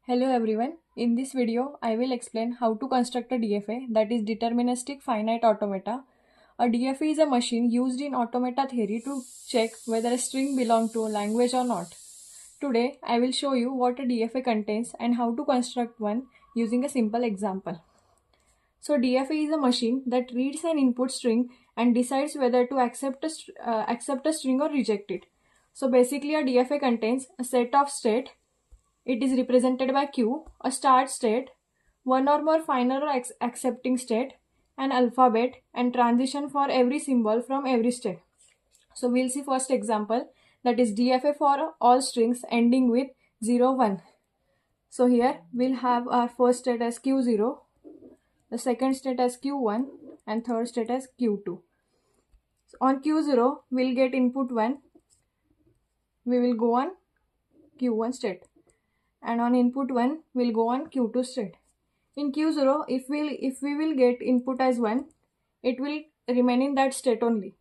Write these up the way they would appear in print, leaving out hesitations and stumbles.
Hello everyone. In this video, I will explain how to construct a DFA, that is deterministic finite automata. A DFA is a machine used in automata theory to check whether a string belongs to a language or not. Today, I will show you what a DFA contains and how to construct one using a simple example. So DFA is a machine that reads an input string and decides whether to accept a string or reject it. So basically a DFA contains a set of state. It is represented by Q, a start state, one or more final or accepting state, an alphabet, and transition for every symbol from every state. So we'll see first example, that is DFA for all strings ending with 0, 1. So here we'll have our first state as Q0, the second state as Q1, and third state as Q2. So on Q0 we'll get input 1, we will go on Q1 state, and on input 1 we'll go on Q2 state. In Q0, if we will get input as 1, it will remain in that state only.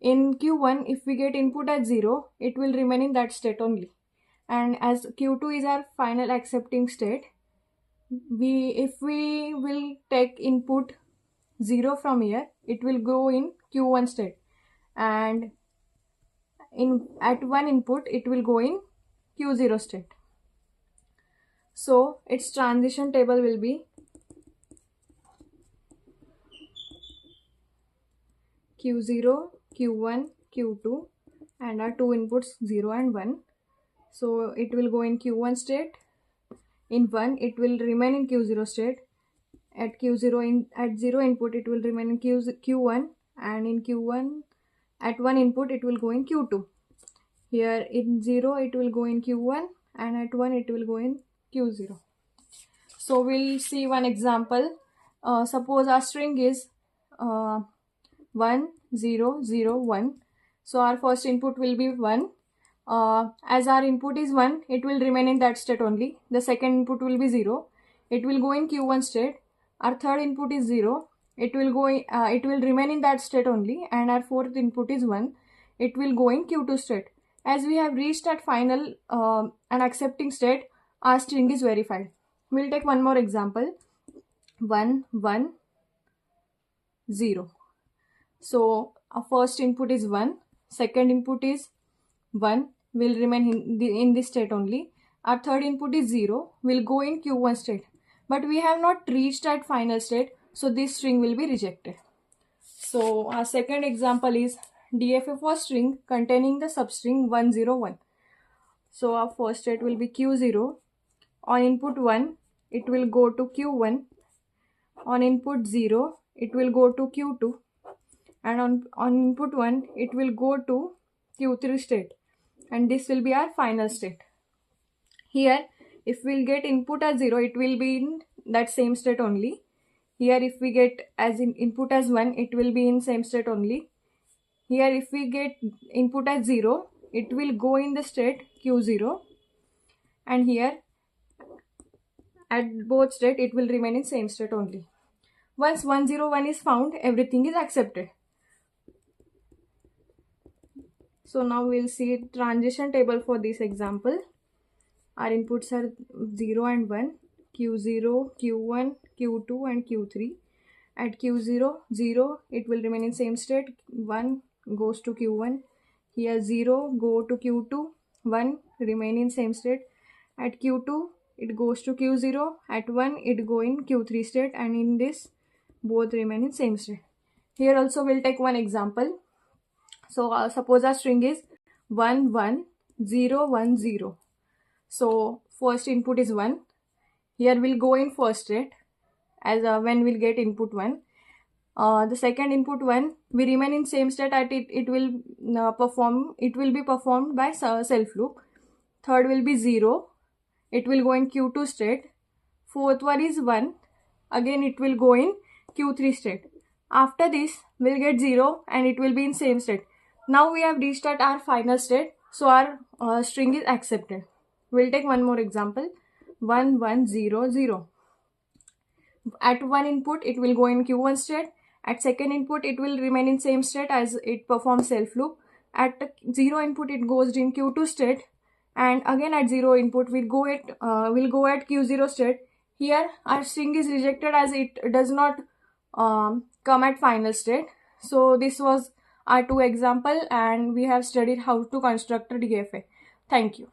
In Q1, if we get input as 0, it will remain in that state only. And as Q2 is our final accepting state, if we will take input 0 from here, it will go in Q1 state. And at one input, it will go in Q0 state. So its transition table will be Q0, Q1, Q2, and our two inputs 0 and 1. So it will go in Q1 state. In 1 it will remain in Q0 state. At Q0 at 0 input it will remain in Q1, and in Q1 at 1 input it will go in Q2. Here in 0 it will go in Q1, and at 1 it will go in Q0. So we'll see one example. Suppose our string is 1 0 0 1. So our first input will be 1. As our input is 1, it will remain in that state only. The second input will be 0. It will go in Q1 state. Our third input is 0. It will remain in that state only. And our fourth input is 1. It will go in Q2 state. As we have reached that final and accepting state, our string is verified. We'll take one more example. 1 1 0. So our first input is 1, second input is 1, will remain in this state only. Our third input is 0, will go in Q1 state. But we have not reached that final state, so this string will be rejected. So our second example is DFA for string containing the substring 101. So our first state will be Q0. On input 1, it will go to Q1. On input 0, it will go to Q2. And on input 1, it will go to Q3 state. And this will be our final state. Here, if we'll get input as 0, it will be in that same state only. Here, if we get input as 1, it will be in same state only. Here, if we get input as 0, it will go in the state Q0. And here, at both state, it will remain in same state only. Once 101 is found, everything is accepted. So now we'll see transition table for this example. Our inputs are 0 and 1, Q0, Q1, Q2 and Q3. At Q0, 0, it will remain in same state, 1 goes to Q1. Here 0 go to Q2, 1 remain in same state. At Q2, it goes to Q0, at 1 it go in Q3 state, and in this both remain in same state. Here also we'll take one example. So suppose our string is 1 1 0 1 0. So first input is 1. Here we'll go in first state as when we'll get input 1. The second input 1, we remain in same state at it will be performed by self loop. Third will be 0. It will go in Q2 state. Fourth one is 1. Again it will go in Q3 state. After this we'll get 0 and it will be in same state. Now we have reached at our final state, so our string is accepted. We'll take one more example. 1 1 0 0. At one input it will go in Q1 state. At second input it will remain in same state as it performs self loop. At 0 input it goes in Q2 state, and again at 0 input we'll go at Q0 state. Here our string is rejected as it does not come at final state. So this was our 2 example, and we have studied how to construct a DFA. Thank you.